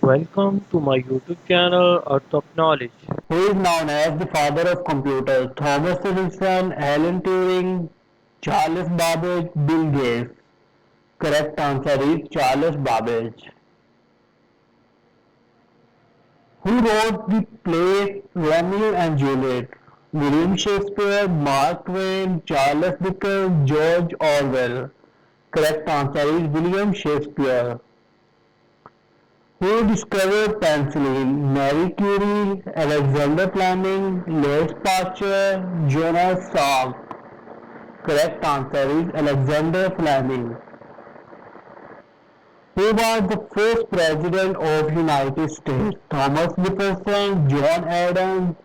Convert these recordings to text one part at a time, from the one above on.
Welcome to my YouTube channel, Earth of Knowledge. Who is known as the father of computers? Thomas Edison, Alan Turing, Charles Babbage, Bill Gates. Correct answer is Charles Babbage. Who wrote the play Romeo and Juliet? William Shakespeare, Mark Twain, Charles Dickens, George Orwell. Correct answer is William Shakespeare. Who discovered penicillin? Marie Curie, Alexander Fleming, Louis Pasteur, Jonas Salk. Correct answer is Alexander Fleming. Who was the first president of United States? Thomas Jefferson, John Adams,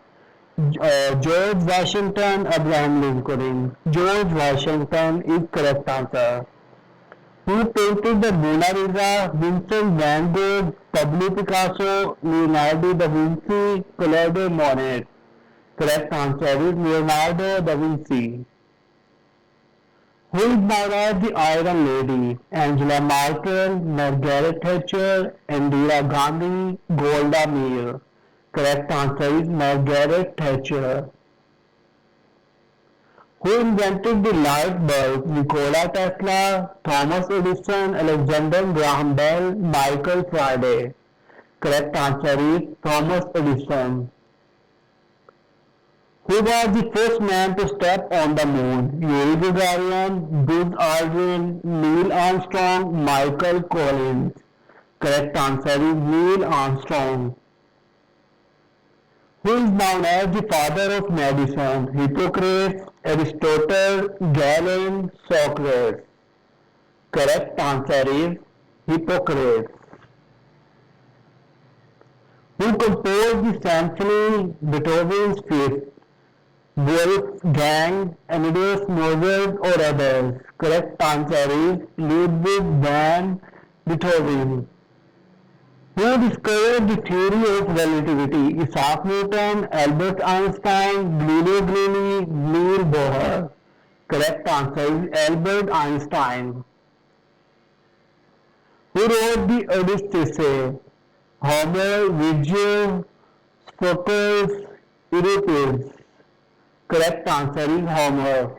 George Washington, Abraham Lincoln. George Washington is correct answer. Who painted the Mona Lisa? Vincent van Gogh, Pablo Picasso, Leonardo da Vinci, Claude Monet. Correct answer is Leonardo da Vinci. Who is known as the Iron Lady? Angela Merkel, Margaret Thatcher, Indira Gandhi, Golda Meir. Correct answer is Margaret Thatcher. Who invented the light bulb? Nikola Tesla, Thomas Edison, Alexander Graham Bell, Michael Faraday. Correct answer is Thomas Edison. Who was the first man to step on the moon? Yuri Gagarin, Buzz Aldrin, Neil Armstrong, Michael Collins. Correct answer is Neil Armstrong. Who is known as the father of medicine? Hippocrates, Aristotle, Galen, Socrates. Correct answer is Hippocrates. Who composed the symphony Beethoven's Fifth? Wolfgang Amadeus Mozart or others? Correct answer is Ludwig van Beethoven. Who discovered the theory of relativity? Isaac Newton, Albert Einstein, Galileo Galilei, Niels Bohr. Correct answer is Albert Einstein. Who wrote the Odyssey? Homer, Virgil, Sophocles, Euripides. Correct answer is Homer.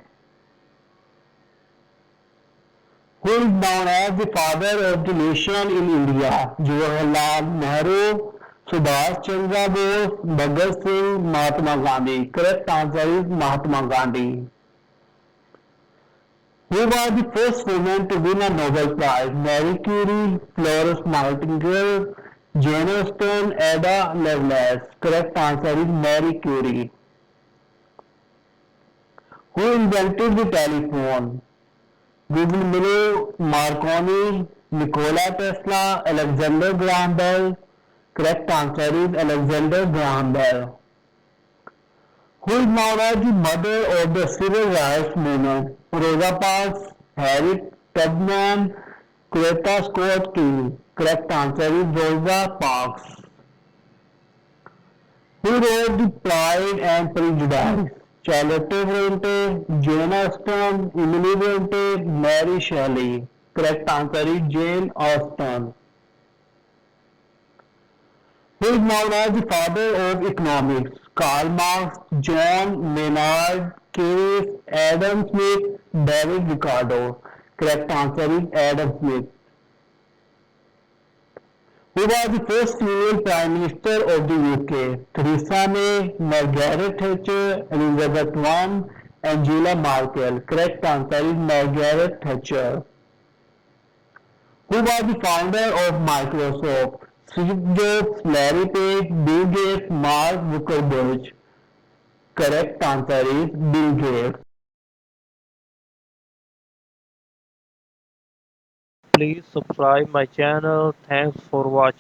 Who is known as the father of the nation in India? Jawaharlal Nehru, Subhash Chandra Bose, Bhagat Singh, Mahatma Gandhi. Correct answer is Mahatma Gandhi. Who was the first woman to win a Nobel Prize? Marie Curie, Florence Nightingale, Jane Austen, Ada Lovelace. Correct answer is Marie Curie. Who invented the telephone? Guglielmo Marconi, Nikola Tesla, Alexander Graham Bell. Correct answer is Alexander Graham Bell. Who is known as the mother of the civil rights movement? Rosa Parks, Harriet Tubman, Coretta Scott King. Correct answer is Rosa Parks. Who wrote the Pride and Prejudice? Charlotte Bronte, Jane Austen, Emily Bronte, Mary Shelley. Correct answer is Jane Austen. Who is known as the father of economics? Karl Marx, John Maynard Keynes, Adam Smith, David Ricardo. Correct answer is Adam Smith. Who was the first female Prime Minister of the UK? Theresa May, Margaret Thatcher, Elizabeth I, Angela Merkel. Correct answer is Margaret Thatcher. Who was the founder of Microsoft? Steve Jobs, Larry Page, Bill Gates, Mark Zuckerberg. Correct answer is Bill Gates. Please subscribe my channel. Thanks for watching.